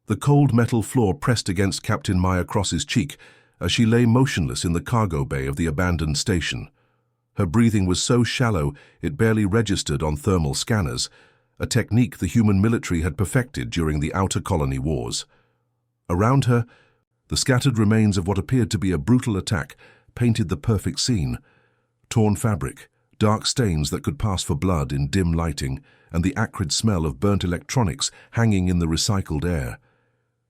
The cold metal floor pressed against Captain Maya Cross's cheek as she lay motionless in the cargo bay of the abandoned station. Her breathing was so shallow it barely registered on thermal scanners, a technique the human military had perfected during the Outer Colony Wars. Around her, the scattered remains of what appeared to be a brutal attack painted the perfect scene. Torn fabric, dark stains that could pass for blood in dim lighting, and the acrid smell of burnt electronics hanging in the recycled air.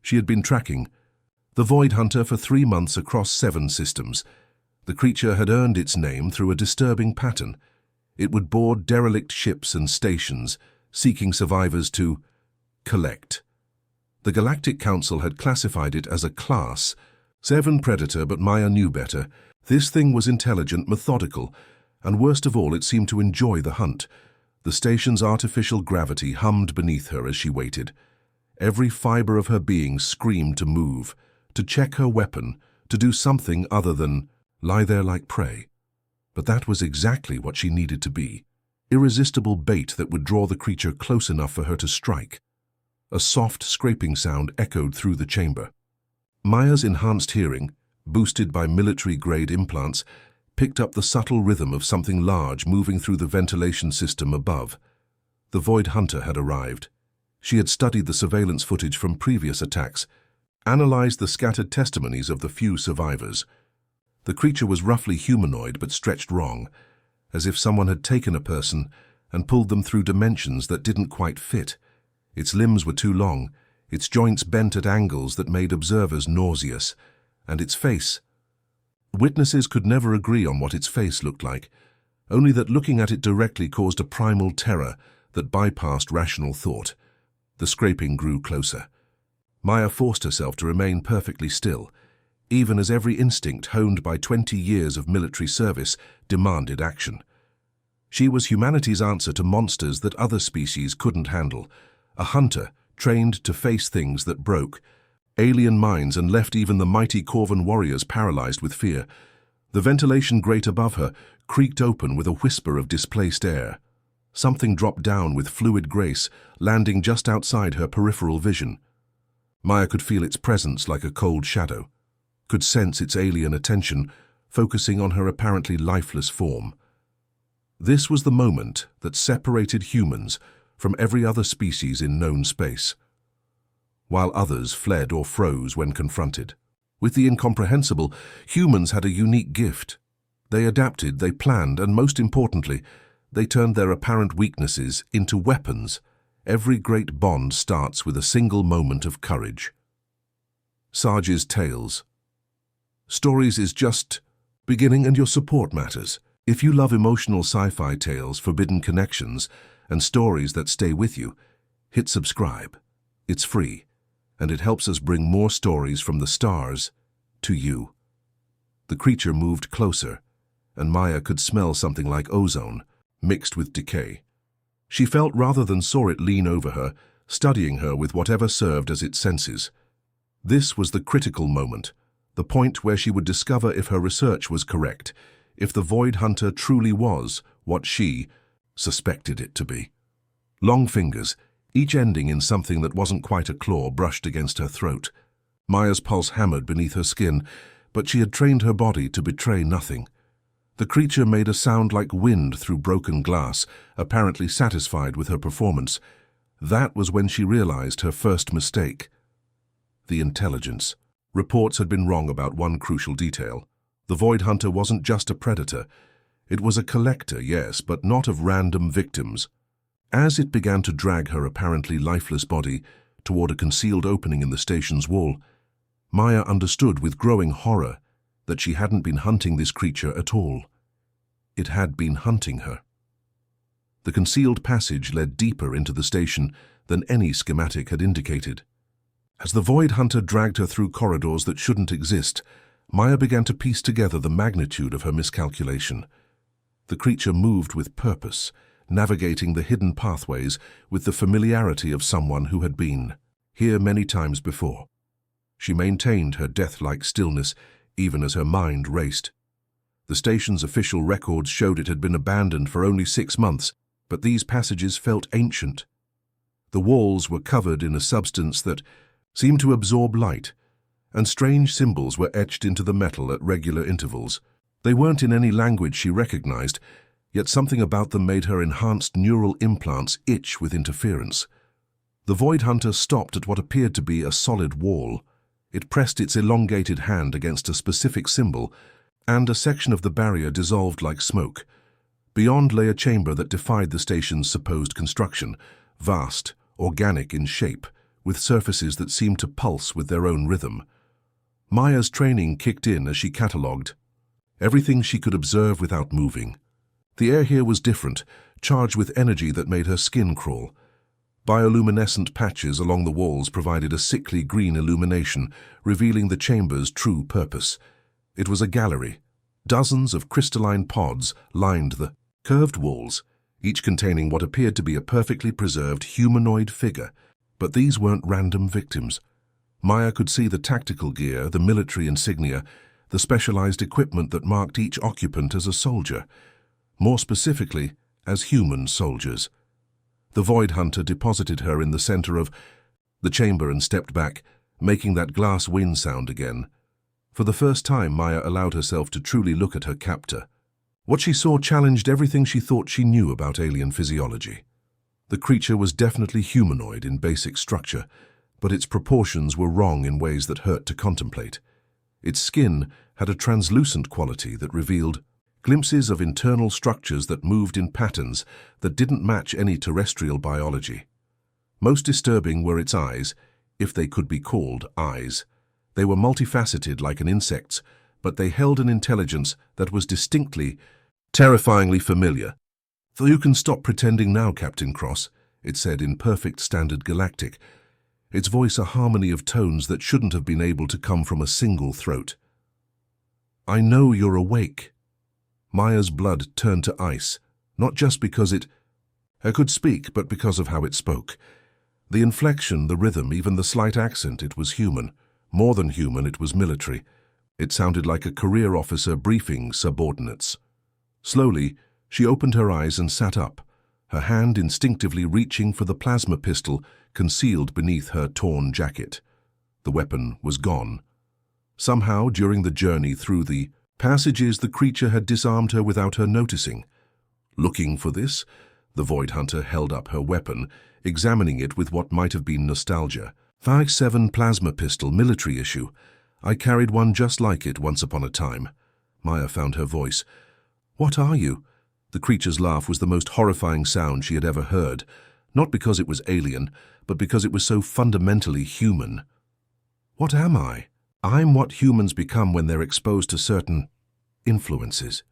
She had been tracking the Void Hunter for 3 months across 7 systems. The creature had earned its name through a disturbing pattern. It would board derelict ships and stations, seeking survivors to collect. The Galactic Council had classified it as a Class 7 predator, but Maya knew better. This thing was intelligent, methodical, and worst of all, it seemed to enjoy the hunt. The station's artificial gravity hummed beneath her as she waited. Every fiber of her being screamed to move, to check her weapon, to do something other than lie there like prey. But that was exactly what she needed to be. Irresistible bait that would draw the creature close enough for her to strike. A soft scraping sound echoed through the chamber. Maya's enhanced hearing, boosted by military-grade implants, picked up the subtle rhythm of something large moving through the ventilation system above. The Void Hunter had arrived. She had studied the surveillance footage from previous attacks, analyzed the scattered testimonies of the few survivors. The creature was roughly humanoid but stretched wrong, as if someone had taken a person and pulled them through dimensions that didn't quite fit. Its limbs were too long, its joints bent at angles that made observers nauseous, and its face. Witnesses could never agree on what its face looked like, only that looking at it directly caused a primal terror that bypassed rational thought. The scraping grew closer. Maya forced herself to remain perfectly still, even as every instinct honed by 20 years of military service demanded action. She was humanity's answer to monsters that other species couldn't handle, a hunter trained to face things that broke alien minds and left even the mighty Corvan warriors paralyzed with fear. The ventilation grate above her creaked open with a whisper of displaced air. Something dropped down with fluid grace, landing just outside her peripheral vision. Maya could feel its presence like a cold shadow, could sense its alien attention, focusing on her apparently lifeless form. This was the moment that separated humans from every other species in known space, while others fled or froze when confronted. With the incomprehensible, humans had a unique gift. They adapted, they planned, and most importantly, they turned their apparent weaknesses into weapons. Every great bond starts with a single moment of courage. Sarge's Tales. Stories is just beginning, and your support matters. If you love emotional sci-fi tales, forbidden connections, and stories that stay with you, hit subscribe. It's free, and it helps us bring more stories from the stars to you. The creature moved closer, and Maya could smell something like ozone, mixed with decay. She felt rather than saw it lean over her, studying her with whatever served as its senses. This was the critical moment, the point where she would discover if her research was correct, if the Void Hunter truly was what she suspected it to be. Long fingers, each ending in something that wasn't quite a claw, brushed against her throat. Maya's pulse hammered beneath her skin, but she had trained her body to betray nothing. The creature made a sound like wind through broken glass, apparently satisfied with her performance. That was when she realized her first mistake. The intelligence. Reports had been wrong about one crucial detail. The Void Hunter wasn't just a predator. It was a collector, yes, but not of random victims. As it began to drag her apparently lifeless body toward a concealed opening in the station's wall, Maya understood with growing horror that she hadn't been hunting this creature at all. It had been hunting her. The concealed passage led deeper into the station than any schematic had indicated. As the Void Hunter dragged her through corridors that shouldn't exist, Maya began to piece together the magnitude of her miscalculation. The creature moved with purpose, navigating the hidden pathways with the familiarity of someone who had been here many times before. She maintained her death-like stillness even as her mind raced. The station's official records showed it had been abandoned for only 6 months, but these passages felt ancient. The walls were covered in a substance that, seemed to absorb light, and strange symbols were etched into the metal at regular intervals. They weren't in any language she recognized, yet something about them made her enhanced neural implants itch with interference. The Void Hunter stopped at what appeared to be a solid wall. It pressed its elongated hand against a specific symbol, and a section of the barrier dissolved like smoke. Beyond lay a chamber that defied the station's supposed construction, vast, organic in shape, with surfaces that seemed to pulse with their own rhythm. Maya's training kicked in as she catalogued everything she could observe without moving. The air here was different, charged with energy that made her skin crawl. Bioluminescent patches along the walls provided a sickly green illumination, revealing the chamber's true purpose. It was a gallery. Dozens of crystalline pods lined the curved walls, each containing what appeared to be a perfectly preserved humanoid figure. But these weren't random victims. Maya could see the tactical gear, the military insignia, the specialized equipment that marked each occupant as a soldier, more specifically, as human soldiers. The Void Hunter deposited her in the center of the chamber and stepped back, making that glass wind sound again. For the first time, Maya allowed herself to truly look at her captor. What she saw challenged everything she thought she knew about alien physiology. The creature was definitely humanoid in basic structure, but its proportions were wrong in ways that hurt to contemplate. Its skin had a translucent quality that revealed glimpses of internal structures that moved in patterns that didn't match any terrestrial biology. Most disturbing were its eyes, if they could be called eyes. They were multifaceted like an insect's, but they held an intelligence that was distinctly, terrifyingly familiar. "So you can stop pretending now, Captain Cross," it said in perfect standard galactic, its voice a harmony of tones that shouldn't have been able to come from a single throat. "I know you're awake." Maya's blood turned to ice, not just because it could speak, but because of how it spoke. The inflection, the rhythm, even the slight accent, it was human. More than human, it was military. It sounded like a career officer briefing subordinates. Slowly, she opened her eyes and sat up, her hand instinctively reaching for the plasma pistol concealed beneath her torn jacket. The weapon was gone. Somehow, during the journey through the passages, the creature had disarmed her without her noticing. Looking for this, the Void Hunter held up her weapon, examining it with what might have been nostalgia. 5.7 plasma pistol, military issue. I carried one just like it once upon a time. Maya found her voice. "What are you?" The creature's laugh was the most horrifying sound she had ever heard, not because it was alien, but because it was so fundamentally human. "What am I?" "I'm what humans become when they're exposed to certain influences,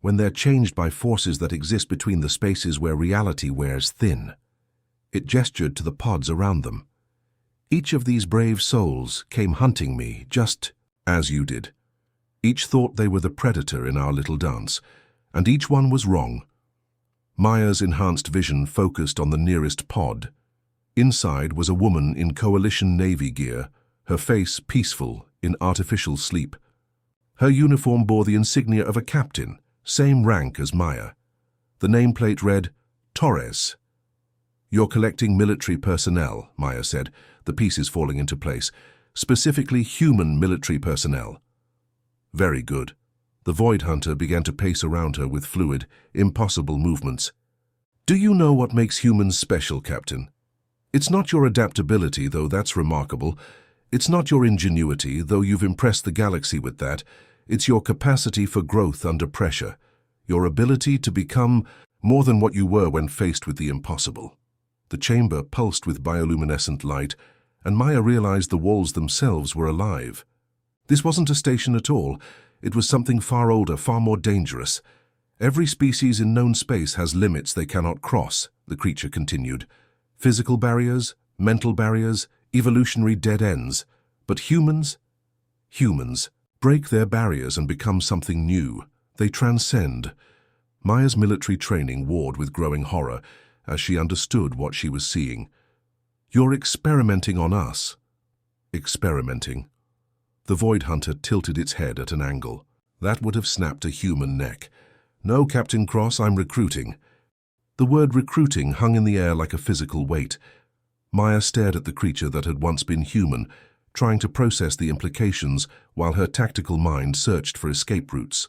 when they're changed by forces that exist between the spaces where reality wears thin." It gestured to the pods around them. "Each of these brave souls came hunting me, just as you did. Each thought they were the predator in our little dance, and each one was wrong." Maya's enhanced vision focused on the nearest pod. Inside was a woman in Coalition Navy gear, her face peaceful in artificial sleep. Her uniform bore the insignia of a captain, same rank as Maya. The nameplate read, Torres. "You're collecting military personnel," Maya said, the pieces falling into place. "Specifically human military personnel." "Very good." The Void Hunter began to pace around her with fluid, impossible movements. "Do you know what makes humans special, Captain? It's not your adaptability, though that's remarkable. It's not your ingenuity, though you've impressed the galaxy with that. It's your capacity for growth under pressure, your ability to become more than what you were when faced with the impossible." The chamber pulsed with bioluminescent light, and Maya realized the walls themselves were alive. This wasn't a station at all. It was something far older, far more dangerous. "Every species in known space has limits they cannot cross," the creature continued. "Physical barriers, mental barriers, evolutionary dead ends. But humans break their barriers and become something new. They transcend." Maya's military training warred with growing horror as she understood what she was seeing. "You're experimenting on us." "Experimenting?" The Void Hunter tilted its head at an angle. That would have snapped a human neck. "No, Captain Cross, I'm recruiting." The word recruiting hung in the air like a physical weight. Maya stared at the creature that had once been human, trying to process the implications while her tactical mind searched for escape routes.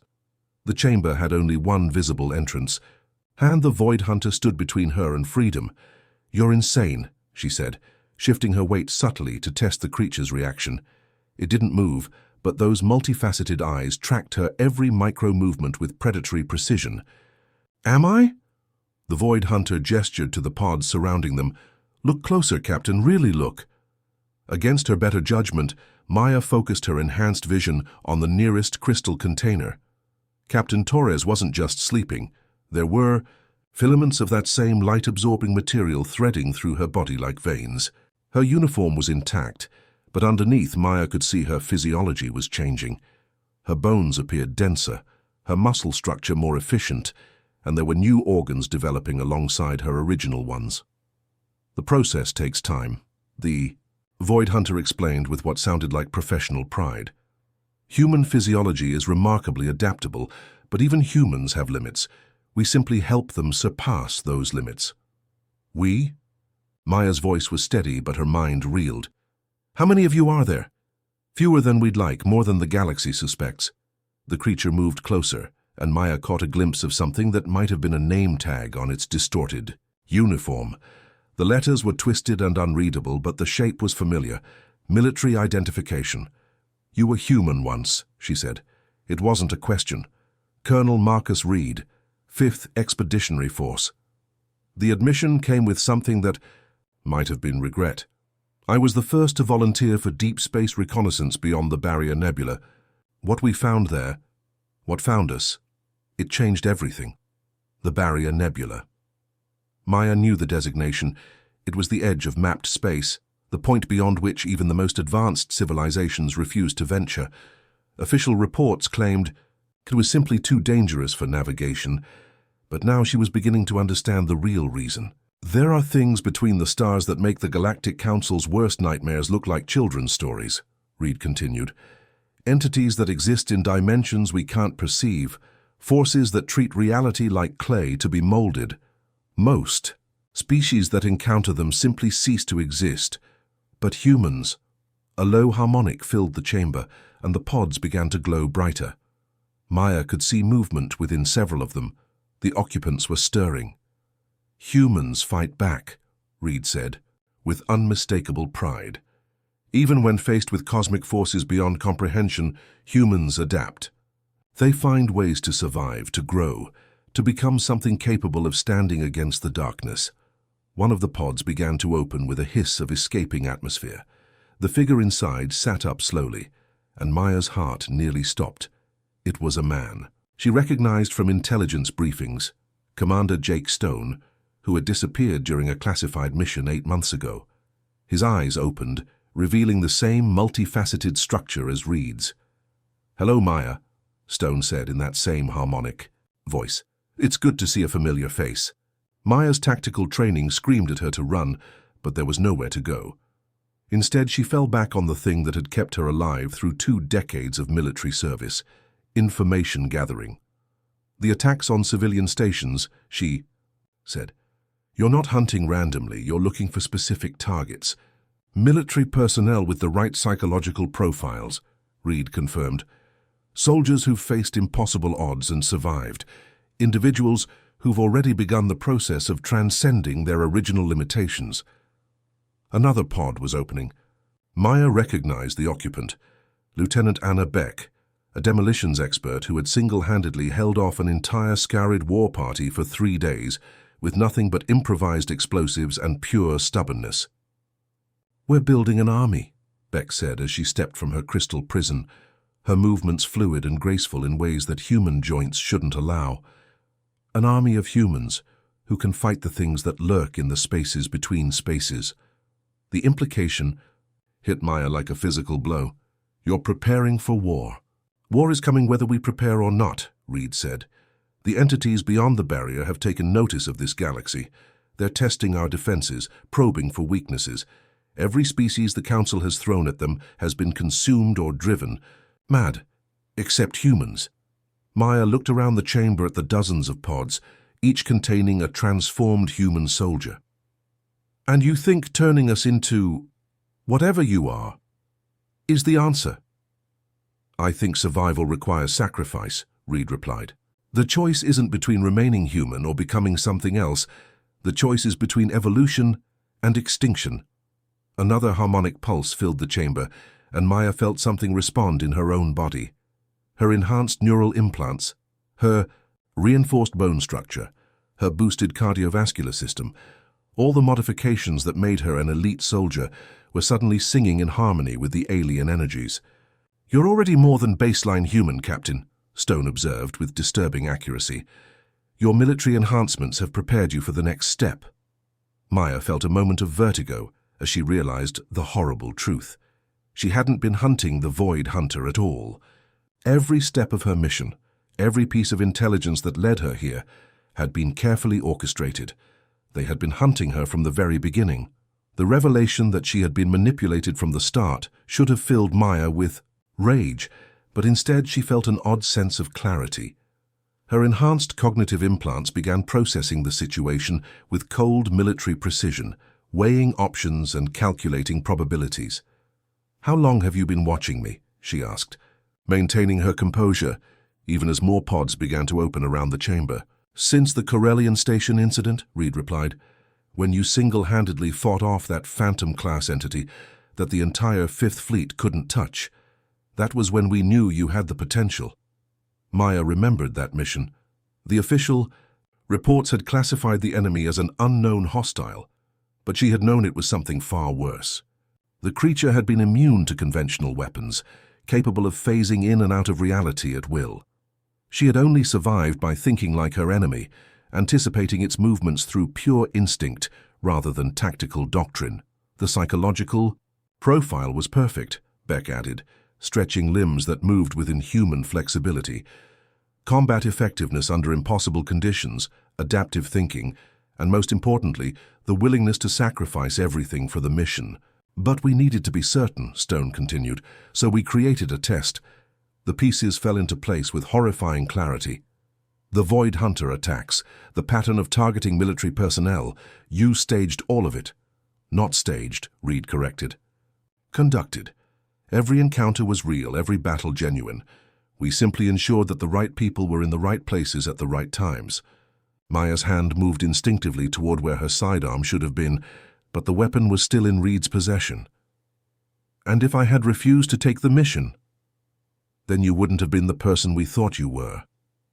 The chamber had only one visible entrance, and the Void Hunter stood between her and freedom. "You're insane," she said, shifting her weight subtly to test the creature's reaction. It didn't move, but those multifaceted eyes tracked her every micro-movement with predatory precision. "Am I?" The Void Hunter gestured to the pods surrounding them. "Look closer, Captain, really look." Against her better judgment, Maya focused her enhanced vision on the nearest crystal container. Captain Torres wasn't just sleeping. There were filaments of that same light-absorbing material threading through her body like veins. Her uniform was intact, but underneath Maya could see her physiology was changing. Her bones appeared denser, her muscle structure more efficient, and there were new organs developing alongside her original ones. "The process takes time," the Void Hunter explained with what sounded like professional pride. "Human physiology is remarkably adaptable, but even humans have limits. We simply help them surpass those limits." "We?" Maya's voice was steady, but her mind reeled. "How many of you are there?" "Fewer than we'd like, more than the galaxy suspects." The creature moved closer, and Maya caught a glimpse of something that might have been a name tag on its distorted uniform. The letters were twisted and unreadable, but the shape was familiar. Military identification. "You were human once," she said. "It wasn't a question. Colonel Marcus Reed, 5th Expeditionary Force." The admission came with something that might have been regret. "I was the first to volunteer for deep space reconnaissance beyond the Barrier Nebula. What we found there, what found us, it changed everything." The Barrier Nebula. Maya knew the designation. It was the edge of mapped space, the point beyond which even the most advanced civilizations refused to venture. Official reports claimed it was simply too dangerous for navigation, but now she was beginning to understand the real reason. "There are things between the stars that make the Galactic Council's worst nightmares look like children's stories," Reed continued. "Entities that exist in dimensions we can't perceive, forces that treat reality like clay to be molded. Most species that encounter them simply cease to exist. But humans..." A low harmonic filled the chamber, and the pods began to glow brighter. Maya could see movement within several of them. The occupants were stirring. "Humans fight back," Reed said, with unmistakable pride. "Even when faced with cosmic forces beyond comprehension, humans adapt. They find ways to survive, to grow, to become something capable of standing against the darkness." One of the pods began to open with a hiss of escaping atmosphere. The figure inside sat up slowly, and Maya's heart nearly stopped. It was a man. She recognized from intelligence briefings Commander Jake Stone, who had disappeared during a classified mission 8 months ago. His eyes opened, revealing the same multifaceted structure as Reed's. "Hello, Maya," Stone said in that same harmonic voice. "It's good to see a familiar face." Maya's tactical training screamed at her to run, but there was nowhere to go. Instead, she fell back on the thing that had kept her alive through 2 decades of military service: information gathering. "The attacks on civilian stations," she said. "You're not hunting randomly, you're looking for specific targets. Military personnel with the right psychological profiles," Reed confirmed. "Soldiers who've faced impossible odds and survived. Individuals who've already begun the process of transcending their original limitations." Another pod was opening. Maya recognized the occupant, Lieutenant Anna Beck, a demolitions expert who had single-handedly held off an entire Scarrid war party for 3 days with nothing but improvised explosives and pure stubbornness. "We're building an army," Beck said as she stepped from her crystal prison, her movements fluid and graceful in ways that human joints shouldn't allow. "An army of humans who can fight the things that lurk in the spaces between spaces." The implication hit Maya like a physical blow. "You're preparing for war." "War is coming whether we prepare or not," Reed said. "The entities beyond the barrier have taken notice of this galaxy. They're testing our defenses, probing for weaknesses. Every species the Council has thrown at them has been consumed or driven mad, except humans." Maya looked around the chamber at the dozens of pods, each containing a transformed human soldier. And you think turning us into whatever you are is the answer? I think survival requires sacrifice, Reed replied. The choice isn't between remaining human or becoming something else. The choice is between evolution and extinction. Another harmonic pulse filled the chamber, and Maya felt something respond in her own body. Her enhanced neural implants, her reinforced bone structure, her boosted cardiovascular system, all the modifications that made her an elite soldier were suddenly singing in harmony with the alien energies. "You're already more than baseline human, Captain," Stone observed with disturbing accuracy. "Your military enhancements have prepared you for the next step." Maya felt a moment of vertigo as she realized the horrible truth. She hadn't been hunting the Void Hunter at all. Every step of her mission, every piece of intelligence that led her here, had been carefully orchestrated. They had been hunting her from the very beginning. The revelation that she had been manipulated from the start should have filled Maya with rage, but instead she felt an odd sense of clarity. Her enhanced cognitive implants began processing the situation with cold military precision, weighing options and calculating probabilities. "How long have you been watching me?" she asked, maintaining her composure, even as more pods began to open around the chamber. "Since the Corellian Station incident," Reed replied, "when you single-handedly fought off that Phantom-class entity that the entire Fifth Fleet couldn't touch. That was when we knew you had the potential." Maya remembered that mission. The official reports had classified the enemy as an unknown hostile, but she had known it was something far worse. The creature had been immune to conventional weapons, capable of phasing in and out of reality at will. She had only survived by thinking like her enemy, anticipating its movements through pure instinct rather than tactical doctrine. The psychological profile was perfect, Beck added, stretching limbs that moved with inhuman flexibility. Combat effectiveness under impossible conditions, adaptive thinking, and most importantly, the willingness to sacrifice everything for the mission. "But we needed to be certain," Stone continued, "so we created a test." The pieces fell into place with horrifying clarity. The Void Hunter attacks, the pattern of targeting military personnel, you staged all of it. "Not staged," Reed corrected. "Conducted. Every encounter was real, every battle genuine. We simply ensured that the right people were in the right places at the right times." Maya's hand moved instinctively toward where her sidearm should have been, but the weapon was still in Reed's possession. "And if I had refused to take the mission?" "Then you wouldn't have been the person we thought you were,"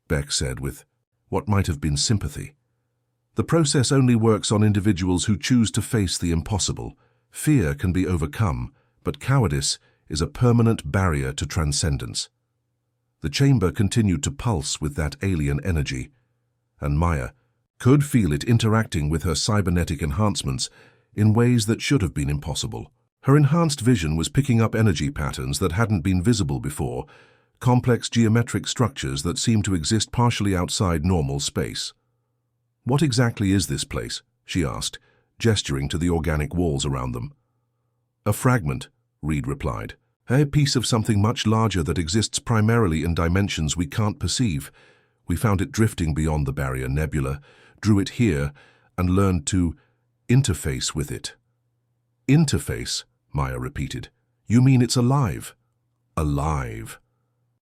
Beck said with what might have been sympathy. "The process only works on individuals who choose to face the impossible. Fear can be overcome, but cowardice is a permanent barrier to transcendence." The chamber continued to pulse with that alien energy, and Maya could feel it interacting with her cybernetic enhancements in ways that should have been impossible. Her enhanced vision was picking up energy patterns that hadn't been visible before, complex geometric structures that seemed to exist partially outside normal space. "What exactly is this place?" she asked, gesturing to the organic walls around them. "A fragment," Reed replied. "A piece of something much larger that exists primarily in dimensions we can't perceive. We found it drifting beyond the barrier nebula, drew it here, and learned to interface with it." "Interface," Maya repeated. "You mean it's alive?" "Alive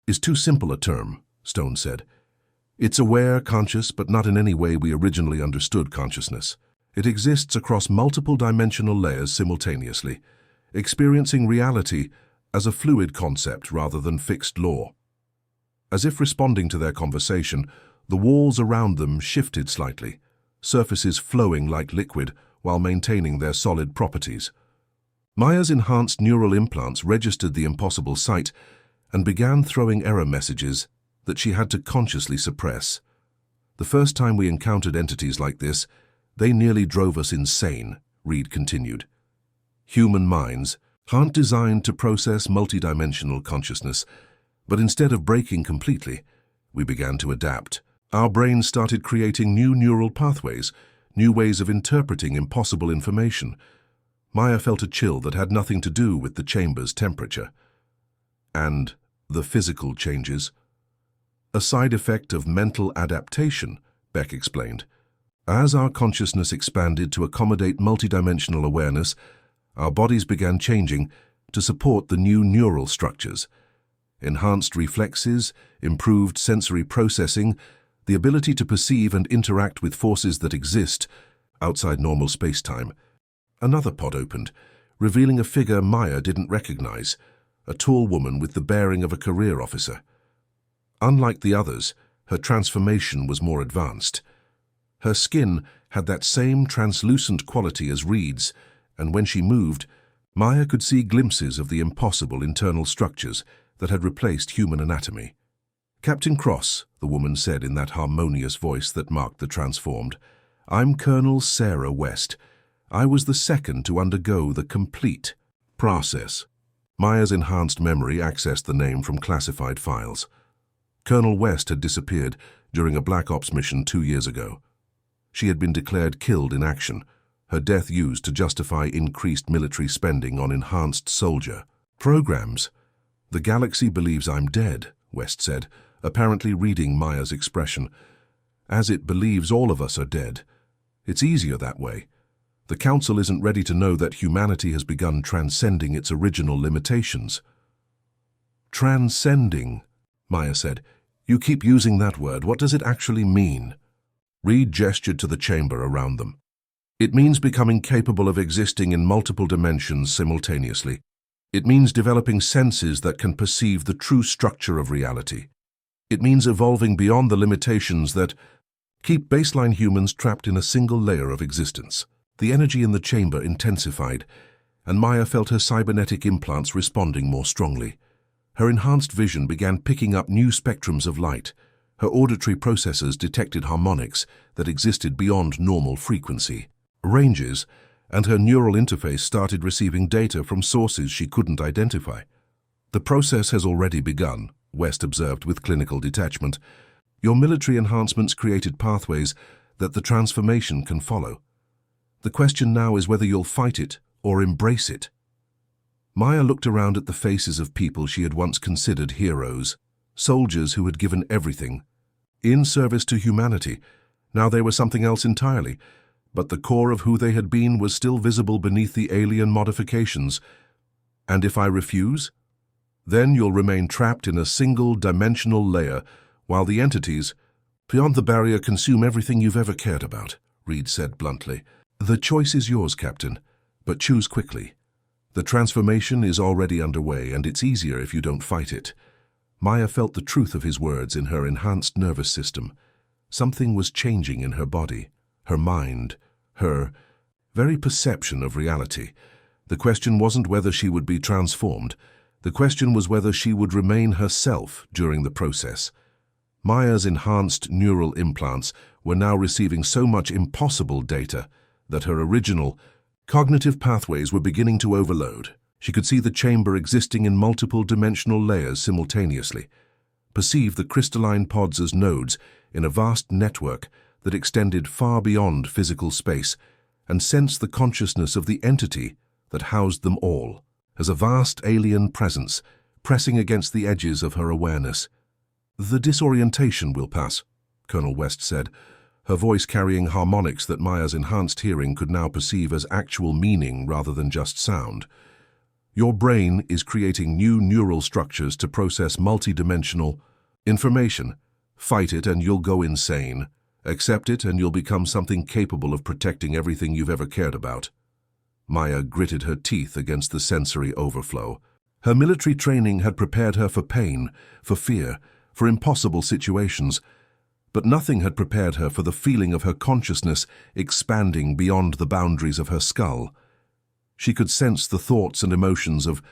is too simple a term," Stone said. "It's aware, conscious, but not in any way we originally understood consciousness. It exists across multiple dimensional layers simultaneously, experiencing reality as a fluid concept rather than fixed law." As if responding to their conversation, the walls around them shifted slightly, surfaces flowing like liquid while maintaining their solid properties. Maya's enhanced neural implants registered the impossible sight and began throwing error messages that she had to consciously suppress. "The first time we encountered entities like this, they nearly drove us insane," Reed continued. "Human minds aren't designed to process multidimensional consciousness, but instead of breaking completely, we began to adapt. Our brains started creating new neural pathways, new ways of interpreting impossible information." Maya felt a chill that had nothing to do with the chamber's temperature. "And the physical changes?" "A side effect of mental adaptation," Beck explained. As our consciousness expanded to accommodate multidimensional awareness, our bodies began changing to support the new neural structures. Enhanced reflexes, improved sensory processing, the ability to perceive and interact with forces that exist outside normal space-time. Another pod opened, revealing a figure Maya didn't recognize, a tall woman with the bearing of a career officer. Unlike the others, her transformation was more advanced. Her skin had that same translucent quality as Reed's, and when she moved, Maya could see glimpses of the impossible internal structures that had replaced human anatomy. "Captain Cross," the woman said in that harmonious voice that marked the transformed, "I'm Colonel Sarah West. I was the second to undergo the complete process." Maya's enhanced memory accessed the name from classified files. Colonel West had disappeared during a Black Ops mission 2 years ago. She had been declared killed in action, her death used to justify increased military spending on enhanced soldier programs. "The galaxy believes I'm dead," West said, apparently reading Maya's expression. "As it believes all of us are dead. It's easier that way. The Council isn't ready to know that humanity has begun transcending its original limitations." "Transcending," Maya said. "You keep using that word. What does it actually mean?" Reed gestured to the chamber around them. "It means becoming capable of existing in multiple dimensions simultaneously. It means developing senses that can perceive the true structure of reality. It means evolving beyond the limitations that keep baseline humans trapped in a single layer of existence." The energy in the chamber intensified, and Maya felt her cybernetic implants responding more strongly. Her enhanced vision began picking up new spectrums of light. Her auditory processors detected harmonics that existed beyond normal frequency ranges, and her neural interface started receiving data from sources she couldn't identify. "The process has already begun," West observed with clinical detachment. "Your military enhancements created pathways that the transformation can follow. The question now is whether you'll fight it or embrace it." Maya looked around at the faces of people she had once considered heroes, soldiers who had given everything, in service to humanity. Now they were something else entirely, but the core of who they had been was still visible beneath the alien modifications. "And if I refuse? Then you'll remain trapped in a single-dimensional layer, while the entities beyond the barrier consume everything you've ever cared about," Reed said bluntly. "The choice is yours, Captain, but choose quickly. The transformation is already underway, and it's easier if you don't fight it." Maya felt the truth of his words in her enhanced nervous system. Something was changing in her body, her mind, her very perception of reality. The question wasn't whether she would be transformed. The question was whether she would remain herself during the process. Maya's enhanced neural implants were now receiving so much impossible data that her original cognitive pathways were beginning to overload. She could see the chamber existing in multiple dimensional layers simultaneously, perceive the crystalline pods as nodes in a vast network that extended far beyond physical space, and sense the consciousness of the entity that housed them all as a vast alien presence pressing against the edges of her awareness. "The disorientation will pass," Colonel West said, her voice carrying harmonics that Maya's enhanced hearing could now perceive as actual meaning rather than just sound. "Your brain is creating new neural structures to process multidimensional information. Fight it and you'll go insane. Accept it and you'll become something capable of protecting everything you've ever cared about." Maya gritted her teeth against the sensory overflow. Her military training had prepared her for pain, for fear, for impossible situations, but nothing had prepared her for the feeling of her consciousness expanding beyond the boundaries of her skull. She could sense the thoughts and emotions of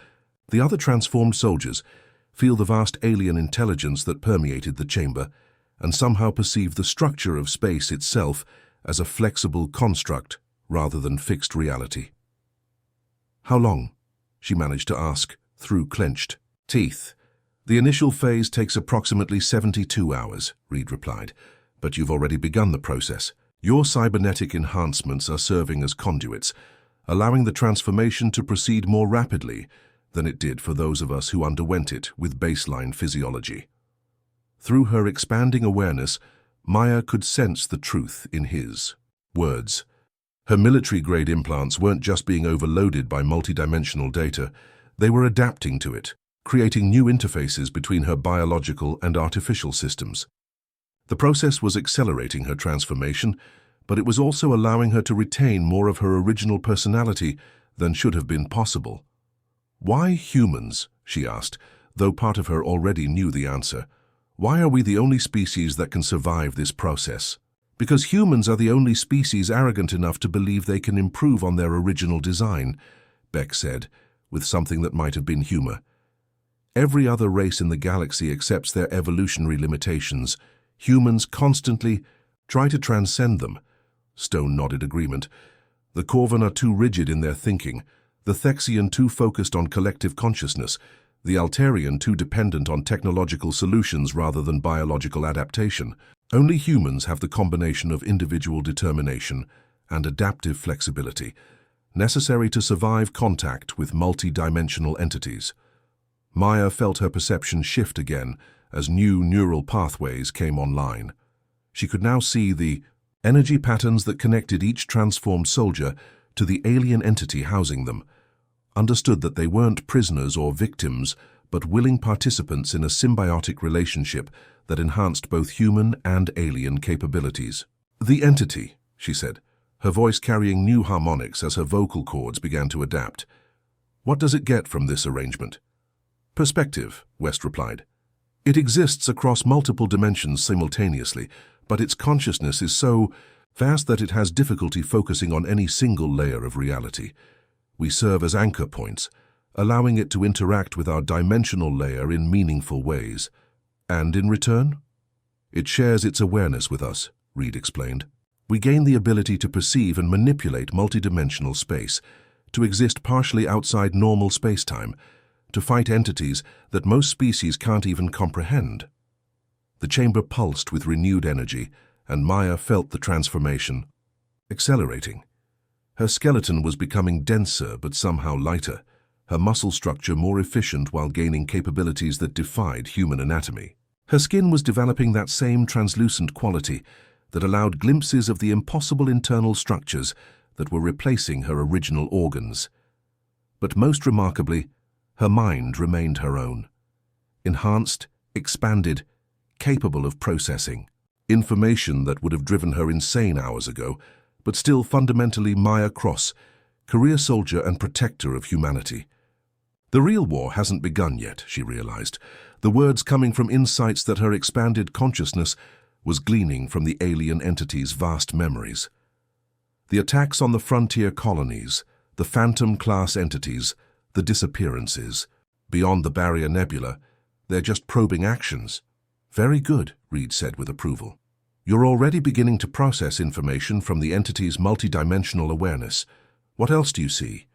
the other transformed soldiers, feel the vast alien intelligence that permeated the chamber, and somehow perceive the structure of space itself as a flexible construct rather than fixed reality. "How long?" she managed to ask, through clenched teeth. "The initial phase takes approximately 72 hours, Reed replied, "but you've already begun the process. Your cybernetic enhancements are serving as conduits, allowing the transformation to proceed more rapidly than it did for those of us who underwent it with baseline physiology." Through her expanding awareness, Maya could sense the truth in his words. Her military-grade implants weren't just being overloaded by multidimensional data, they were adapting to it, creating new interfaces between her biological and artificial systems. The process was accelerating her transformation, but it was also allowing her to retain more of her original personality than should have been possible. "Why humans?" she asked, though part of her already knew the answer. "Why are we the only species that can survive this process?" "Because humans are the only species arrogant enough to believe they can improve on their original design," Beck said, with something that might have been humor. "Every other race in the galaxy accepts their evolutionary limitations. Humans constantly try to transcend them." Stone nodded agreement. "The Corvan are too rigid in their thinking, the Thexian too focused on collective consciousness, the Altarian too dependent on technological solutions rather than biological adaptation. Only humans have the combination of individual determination and adaptive flexibility necessary to survive contact with multi-dimensional entities." Maya felt her perception shift again as new neural pathways came online. She could now see the energy patterns that connected each transformed soldier to the alien entity housing them, understood that they weren't prisoners or victims, but willing participants in a symbiotic relationship that enhanced both human and alien capabilities. "The entity," she said, her voice carrying new harmonics as her vocal cords began to adapt. "What does it get from this arrangement?" "Perspective," West replied. "It exists across multiple dimensions simultaneously, but its consciousness is so vast that it has difficulty focusing on any single layer of reality. We serve as anchor points, allowing it to interact with our dimensional layer in meaningful ways. And in return, it shares its awareness with us," Reed explained. "We gain the ability to perceive and manipulate multidimensional space, to exist partially outside normal space-time, to fight entities that most species can't even comprehend." The chamber pulsed with renewed energy, and Maya felt the transformation accelerating. Her skeleton was becoming denser but somehow lighter, her muscle structure more efficient while gaining capabilities that defied human anatomy. Her skin was developing that same translucent quality that allowed glimpses of the impossible internal structures that were replacing her original organs. But most remarkably, her mind remained her own. Enhanced, expanded, capable of processing information that would have driven her insane hours ago, but still fundamentally Maya Cross, career soldier and protector of humanity. The real war hasn't begun yet, she realized, the words coming from insights that her expanded consciousness was gleaning from the alien entity's vast memories. The attacks on the frontier colonies, the phantom-class entities, the disappearances, beyond the Barrier Nebula, they're just probing actions. "Very good," Reed said with approval. "You're already beginning to process information from the entity's multidimensional awareness. What else do you see?"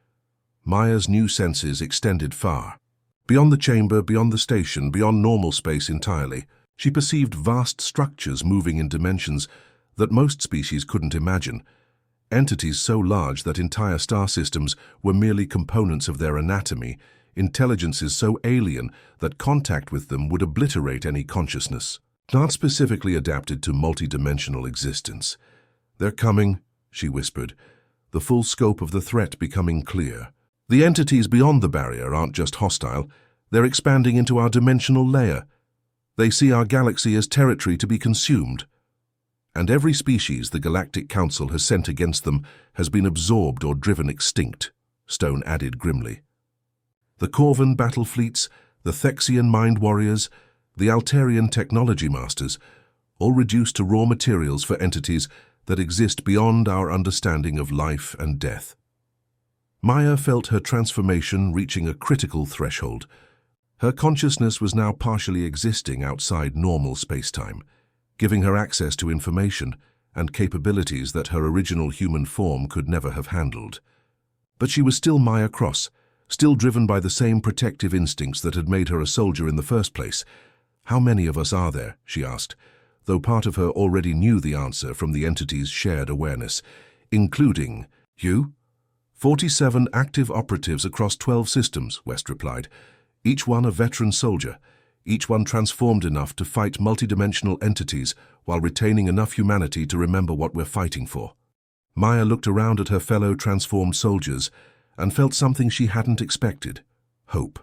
Maya's new senses extended far. Beyond the chamber, beyond the station, beyond normal space entirely, she perceived vast structures moving in dimensions that most species couldn't imagine. Entities so large that entire star systems were merely components of their anatomy, intelligences so alien that contact with them would obliterate any consciousness. Not specifically adapted to multidimensional existence. "They're coming," she whispered, the full scope of the threat becoming clear. "The entities beyond the barrier aren't just hostile, they're expanding into our dimensional layer. They see our galaxy as territory to be consumed. And every species the Galactic Council has sent against them has been absorbed or driven extinct," Stone added grimly. "The Corvan battle fleets, the Thexian mind warriors, the Altarian technology masters, all reduced to raw materials for entities that exist beyond our understanding of life and death." Maya felt her transformation reaching a critical threshold. Her consciousness was now partially existing outside normal space-time, giving her access to information and capabilities that her original human form could never have handled. But she was still Maya Cross, still driven by the same protective instincts that had made her a soldier in the first place. "How many of us are there?" she asked, though part of her already knew the answer from the entity's shared awareness. "Including you?" 47 active operatives across 12 systems, West replied. "Each one a veteran soldier, each one transformed enough to fight multidimensional entities while retaining enough humanity to remember what we're fighting for." Maya looked around at her fellow transformed soldiers and felt something she hadn't expected: hope.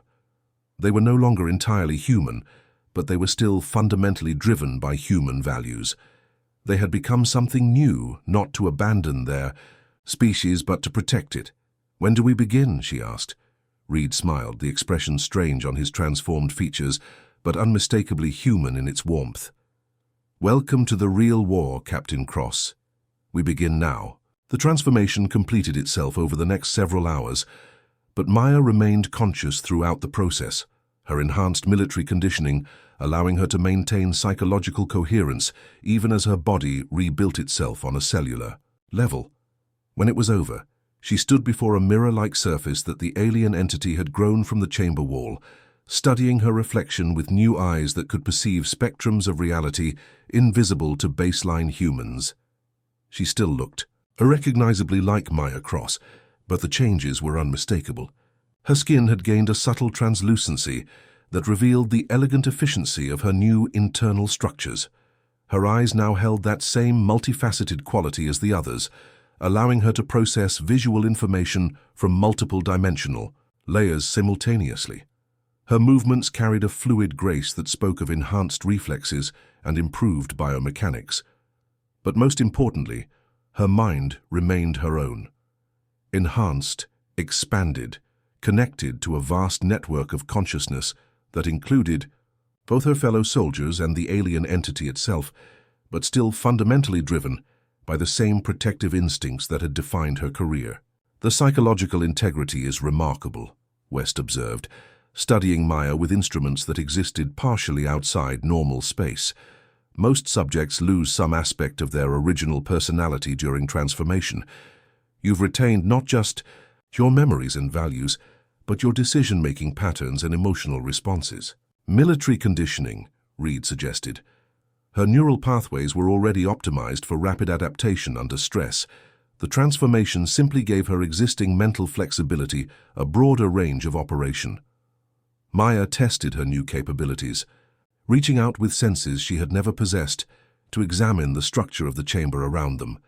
They were no longer entirely human, but they were still fundamentally driven by human values. They had become something new, not to abandon their species, but to protect it. "When do we begin?" she asked. Reed smiled, the expression strange on his transformed features, but unmistakably human in its warmth. "Welcome to the real war, Captain Cross. We begin now." The transformation completed itself over the next several hours, but Maya remained conscious throughout the process, her enhanced military conditioning allowing her to maintain psychological coherence even as her body rebuilt itself on a cellular level. When it was over, she stood before a mirror-like surface that the alien entity had grown from the chamber wall, studying her reflection with new eyes that could perceive spectrums of reality invisible to baseline humans. She still looked unrecognizably like Maya Cross, but the changes were unmistakable. Her skin had gained a subtle translucency that revealed the elegant efficiency of her new internal structures. Her eyes now held that same multifaceted quality as the others, allowing her to process visual information from multiple dimensional layers simultaneously. Her movements carried a fluid grace that spoke of enhanced reflexes and improved biomechanics. But most importantly, her mind remained her own. Enhanced, expanded, connected to a vast network of consciousness that included both her fellow soldiers and the alien entity itself, but still fundamentally driven by the same protective instincts that had defined her career. "The psychological integrity is remarkable," West observed, studying Maya with instruments that existed partially outside normal space. "Most subjects lose some aspect of their original personality during transformation. You've retained not just your memories and values, but your decision-making patterns and emotional responses." "Military conditioning," Reed suggested. Her neural pathways were already optimized for rapid adaptation under stress. The transformation simply gave her existing mental flexibility a broader range of operation. Maya tested her new capabilities, reaching out with senses she had never possessed to examine the structure of the chamber around them.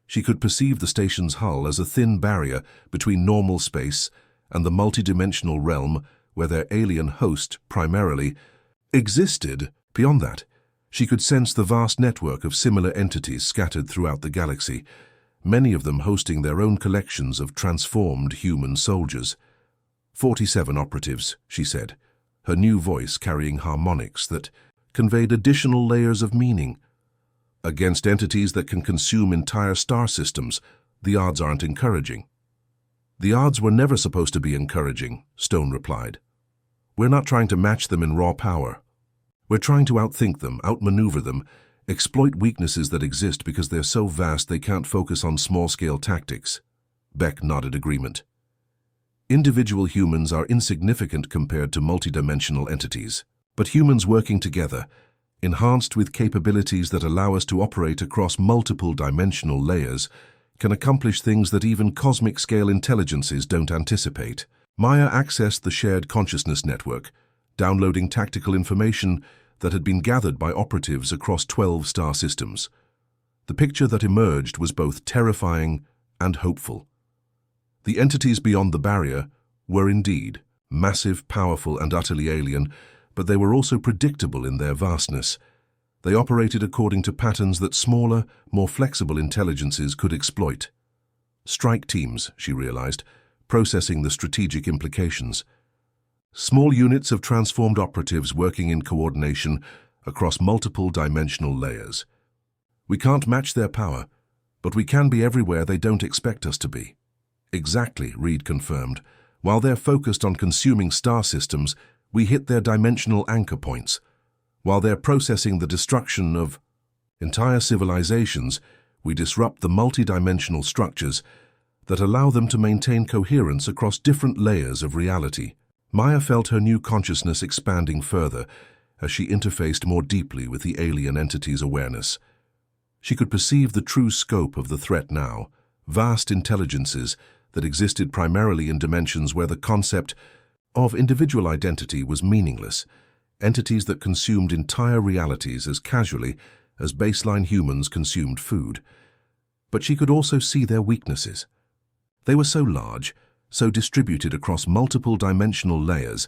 She could perceive the station's hull as a thin barrier between normal space and the multidimensional realm where their alien host primarily existed. Beyond that, she could sense the vast network of similar entities scattered throughout the galaxy, many of them hosting their own collections of transformed human soldiers. 47 operatives, she said, her new voice carrying harmonics that conveyed additional layers of meaning. "Against entities that can consume entire star systems, the odds aren't encouraging." "The odds were never supposed to be encouraging," Stone replied. "We're not trying to match them in raw power. We're trying to outthink them, outmaneuver them, exploit weaknesses that exist because they're so vast they can't focus on small-scale tactics." Beck nodded agreement. "Individual humans are insignificant compared to multidimensional entities, but humans working together, enhanced with capabilities that allow us to operate across multiple dimensional layers, can accomplish things that even cosmic-scale intelligences don't anticipate." Maya accessed the shared consciousness network, downloading tactical information that had been gathered by operatives across 12 star systems. The picture that emerged was both terrifying and hopeful. The entities beyond the barrier were indeed massive, powerful, and utterly alien, but they were also predictable in their vastness. They operated according to patterns that smaller, more flexible intelligences could exploit. Strike teams, she realized, processing the strategic implications. Small units of transformed operatives working in coordination across multiple dimensional layers. "We can't match their power, but we can be everywhere they don't expect us to be." "Exactly," Reed confirmed. "While they're focused on consuming star systems, we hit their dimensional anchor points. While they're processing the destruction of entire civilizations, we disrupt the multidimensional structures that allow them to maintain coherence across different layers of reality." Maya felt her new consciousness expanding further as she interfaced more deeply with the alien entity's awareness. She could perceive the true scope of the threat now, vast intelligences that existed primarily in dimensions where the concept of individual identity was meaningless, entities that consumed entire realities as casually as baseline humans consumed food. But she could also see their weaknesses. They were so large, so distributed across multiple dimensional layers,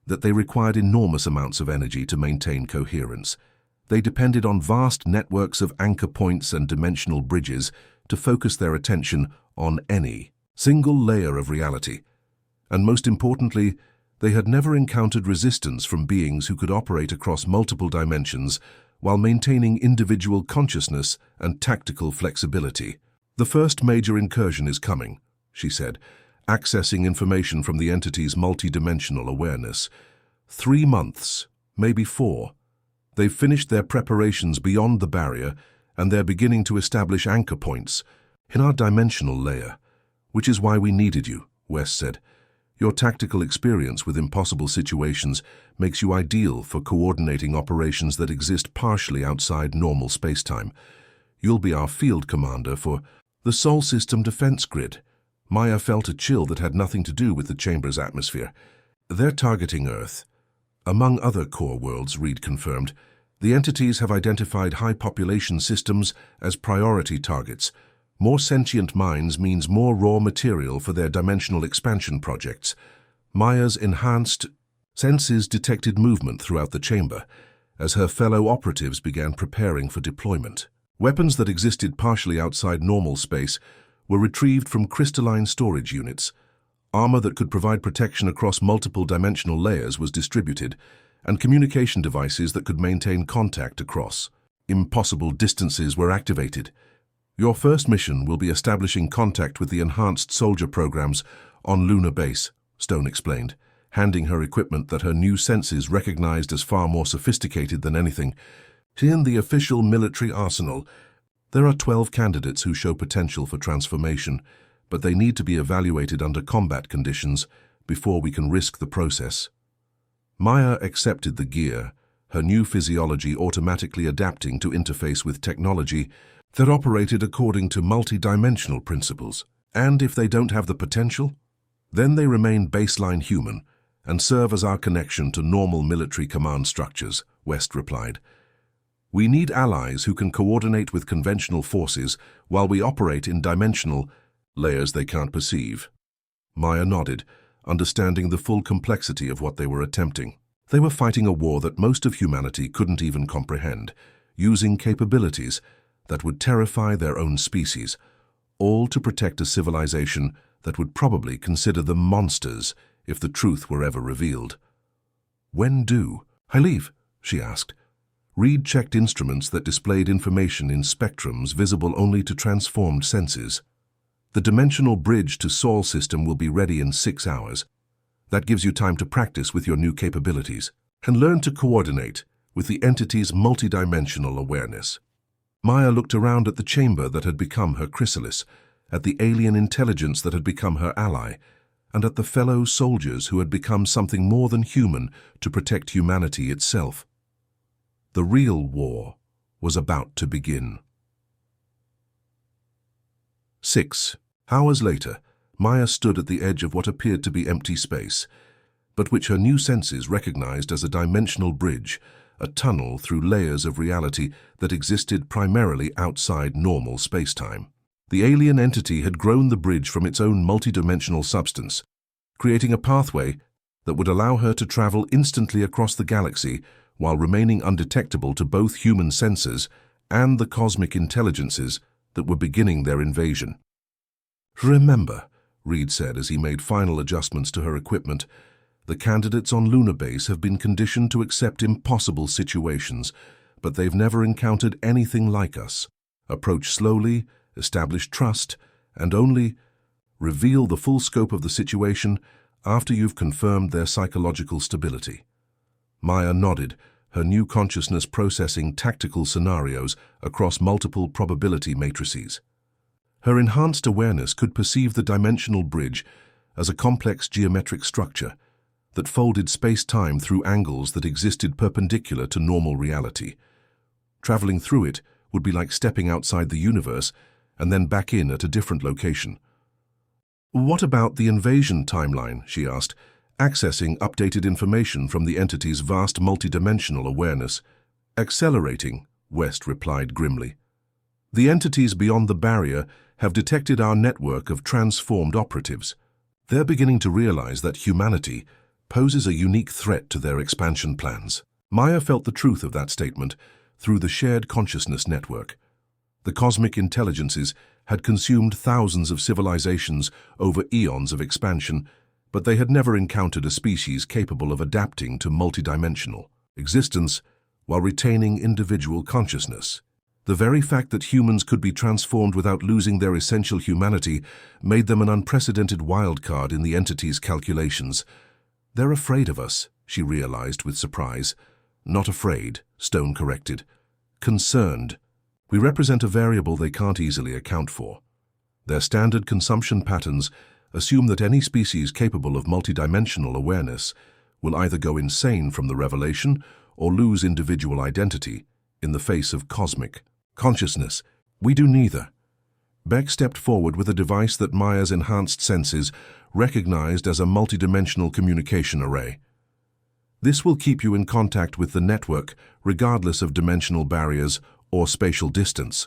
that they required enormous amounts of energy to maintain coherence. They depended on vast networks of anchor points and dimensional bridges to focus their attention on any single layer of reality. And most importantly, they had never encountered resistance from beings who could operate across multiple dimensions while maintaining individual consciousness and tactical flexibility. "The first major incursion is coming," she said, accessing information from the entity's multidimensional awareness. 3 months, maybe 4. They've finished their preparations beyond the barrier, and they're beginning to establish anchor points in our dimensional layer, which is why we needed you, West said. Your tactical experience with impossible situations makes you ideal for coordinating operations that exist partially outside normal spacetime. You'll be our field commander for the Sol System defense grid. Maya felt a chill that had nothing to do with the chamber's atmosphere. They're targeting Earth. Among other core worlds, Reed confirmed, the entities have identified high population systems as priority targets. More sentient minds means more raw material for their dimensional expansion projects. Maya's enhanced senses detected movement throughout the chamber as her fellow operatives began preparing for deployment. Weapons that existed partially outside normal space were retrieved from crystalline storage units. Armor that could provide protection across multiple dimensional layers was distributed, and communication devices that could maintain contact across impossible distances were activated. Your first mission will be establishing contact with the enhanced soldier programs on Lunar Base, Stone explained, handing her equipment that her new senses recognized as far more sophisticated than anything. In the official military arsenal, there are 12 candidates who show potential for transformation, but they need to be evaluated under combat conditions before we can risk the process. Maya accepted the gear, her new physiology automatically adapting to interface with technology that operated according to multi-dimensional principles. And if they don't have the potential, then they remain baseline human and serve as our connection to normal military command structures, West replied. We need allies who can coordinate with conventional forces while we operate in dimensional layers they can't perceive. Maya nodded, understanding the full complexity of what they were attempting. They were fighting a war that most of humanity couldn't even comprehend, using capabilities that would terrify their own species, all to protect a civilization that would probably consider them monsters if the truth were ever revealed. When do I leave? She asked. Reed checked instruments that displayed information in spectrums visible only to transformed senses. The dimensional bridge to Sol system will be ready in 6 hours. That gives you time to practice with your new capabilities and learn to coordinate with the entity's multidimensional awareness. Maya looked around at the chamber that had become her chrysalis, at the alien intelligence that had become her ally, and at the fellow soldiers who had become something more than human to protect humanity itself. The real war was about to begin. 6 hours later, Maya stood at the edge of what appeared to be empty space, but which her new senses recognized as a dimensional bridge, a tunnel through layers of reality that existed primarily outside normal spacetime. The alien entity had grown the bridge from its own multidimensional substance, creating a pathway that would allow her to travel instantly across the galaxy while remaining undetectable to both human senses and the cosmic intelligences that were beginning their invasion. Remember, Reed said as he made final adjustments to her equipment, the candidates on Lunar Base have been conditioned to accept impossible situations, but they've never encountered anything like us. Approach slowly, establish trust, and only reveal the full scope of the situation after you've confirmed their psychological stability. Maya nodded, her new consciousness processing tactical scenarios across multiple probability matrices. Her enhanced awareness could perceive the dimensional bridge as a complex geometric structure that folded space-time through angles that existed perpendicular to normal reality. Traveling through it would be like stepping outside the universe and then back in at a different location. What about the invasion timeline? She asked, accessing updated information from the entity's vast multidimensional awareness. Accelerating, West replied grimly. The entities beyond the barrier have detected our network of transformed operatives. They're beginning to realize that humanity poses a unique threat to their expansion plans. Maya felt the truth of that statement through the shared consciousness network. The cosmic intelligences had consumed thousands of civilizations over eons of expansion, but they had never encountered a species capable of adapting to multidimensional existence while retaining individual consciousness. The very fact that humans could be transformed without losing their essential humanity made them an unprecedented wildcard in the entity's calculations. "They're afraid of us," she realized with surprise. "Not afraid," Stone corrected. "Concerned. We represent a variable they can't easily account for. Their standard consumption patterns assume that any species capable of multidimensional awareness will either go insane from the revelation or lose individual identity in the face of cosmic consciousness. We do neither." Beck stepped forward with a device that Maya's enhanced senses recognized as a multidimensional communication array. "This will keep you in contact with the network regardless of dimensional barriers or spatial distance.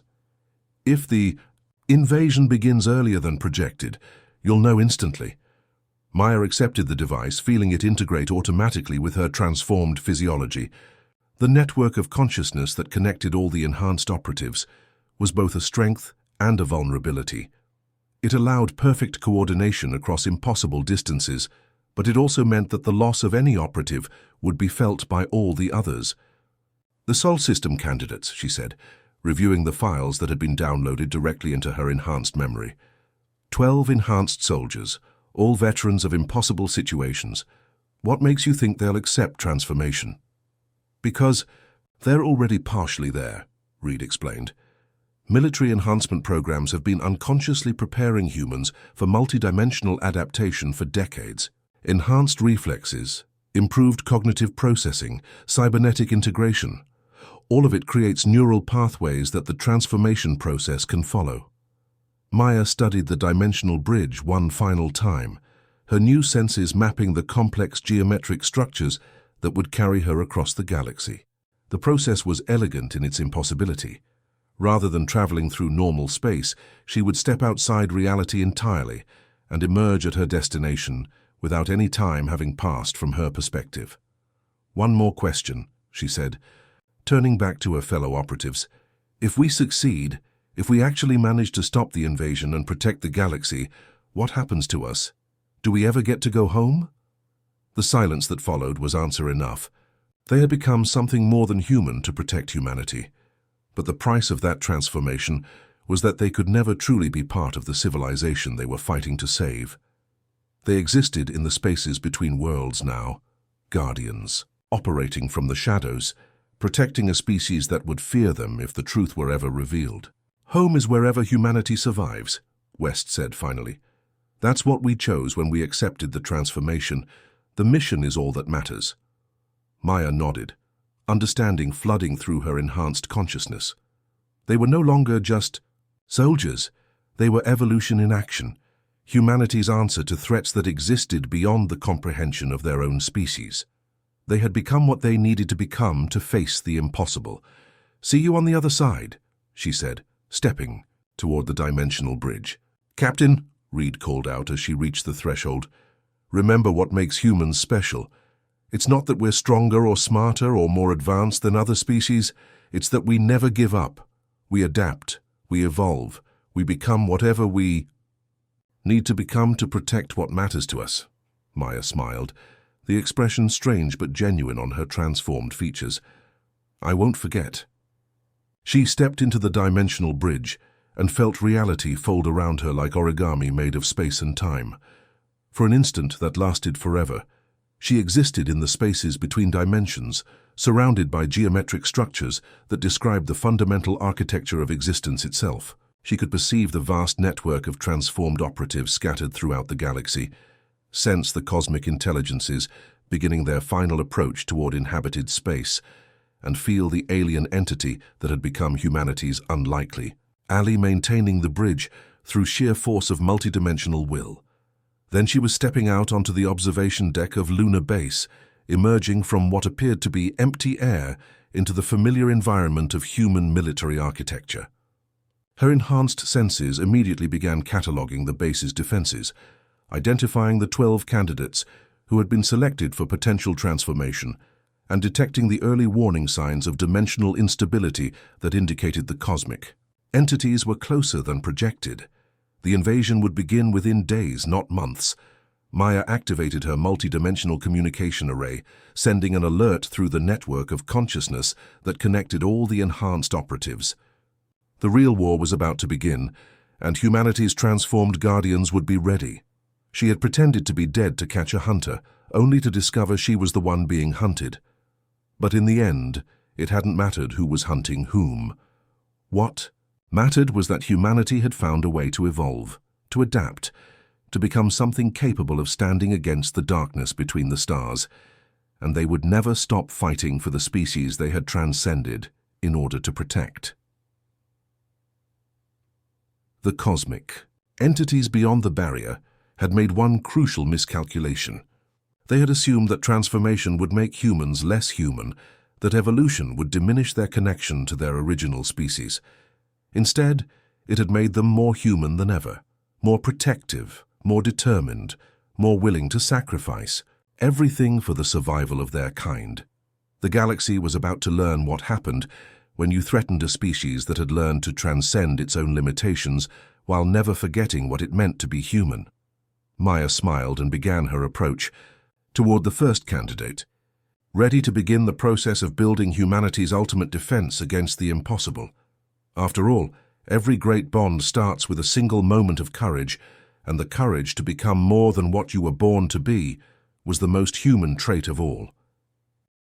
If the invasion begins earlier than projected, you'll know instantly." Maya accepted the device, feeling it integrate automatically with her transformed physiology. The network of consciousness that connected all the enhanced operatives was both a strength and a vulnerability. It allowed perfect coordination across impossible distances, but it also meant that the loss of any operative would be felt by all the others. "The Sol System candidates," she said, reviewing the files that had been downloaded directly into her enhanced memory. 12 enhanced soldiers, all veterans of impossible situations. What makes you think they'll accept transformation?" "Because they're already partially there," Reed explained. "Military enhancement programs have been unconsciously preparing humans for multidimensional adaptation for decades. Enhanced reflexes, improved cognitive processing, cybernetic integration. All of it creates neural pathways that the transformation process can follow." Maya studied the dimensional bridge one final time, her new senses mapping the complex geometric structures that would carry her across the galaxy. The process was elegant in its impossibility. Rather than traveling through normal space, she would step outside reality entirely and emerge at her destination without any time having passed from her perspective. "One more question," she said, turning back to her fellow operatives. "If we succeed, if we actually manage to stop the invasion and protect the galaxy, what happens to us? Do we ever get to go home?" The silence that followed was answer enough. They had become something more than human to protect humanity. But the price of that transformation was that they could never truly be part of the civilization they were fighting to save. They existed in the spaces between worlds now, guardians, operating from the shadows, protecting a species that would fear them if the truth were ever revealed. "Home is wherever humanity survives," West said finally. "That's what we chose when we accepted the transformation. The mission is all that matters." Maya nodded, understanding flooding through her enhanced consciousness. They were no longer just soldiers. They were evolution in action, humanity's answer to threats that existed beyond the comprehension of their own species. They had become what they needed to become to face the impossible. "See you on the other side," she said, stepping toward the dimensional bridge. "Captain," Reed called out as she reached the threshold, "remember what makes humans special. It's not that we're stronger or smarter or more advanced than other species. It's that we never give up. We adapt, we evolve, we become whatever we need to become to protect what matters to us." Maya smiled, the expression strange but genuine on her transformed features. "I won't forget." She stepped into the dimensional bridge and felt reality fold around her like origami made of space and time. For an instant that lasted forever, she existed in the spaces between dimensions, surrounded by geometric structures that described the fundamental architecture of existence itself. She could perceive the vast network of transformed operatives scattered throughout the galaxy, sense the cosmic intelligences beginning their final approach toward inhabited space, and feel the alien entity that had become humanity's unlikely ally maintaining the bridge through sheer force of multidimensional will. Then she was stepping out onto the observation deck of Lunar Base, emerging from what appeared to be empty air into the familiar environment of human military architecture. Her enhanced senses immediately began cataloguing the base's defenses, identifying the 12 candidates who had been selected for potential transformation and detecting the early warning signs of dimensional instability that indicated the cosmic. Entities were closer than projected. The invasion would begin within days, not months. Maya activated her multidimensional communication array, sending an alert through the network of consciousness that connected all the enhanced operatives. The real war was about to begin, and humanity's transformed guardians would be ready. She had pretended to be dead to catch a hunter, only to discover she was the one being hunted. But in the end, it hadn't mattered who was hunting whom. What mattered was that humanity had found a way to evolve, to adapt, to become something capable of standing against the darkness between the stars, and they would never stop fighting for the species they had transcended in order to protect. The cosmic. Entities beyond the barrier had made one crucial miscalculation. They had assumed that transformation would make humans less human, that evolution would diminish their connection to their original species. Instead, it had made them more human than ever, more protective, more determined, more willing to sacrifice, everything for the survival of their kind. The galaxy was about to learn what happened when you threatened a species that had learned to transcend its own limitations while never forgetting what it meant to be human. Maya smiled and began her approach toward the first candidate, ready to begin the process of building humanity's ultimate defense against the impossible. After all, every great bond starts with a single moment of courage, and the courage to become more than what you were born to be was the most human trait of all.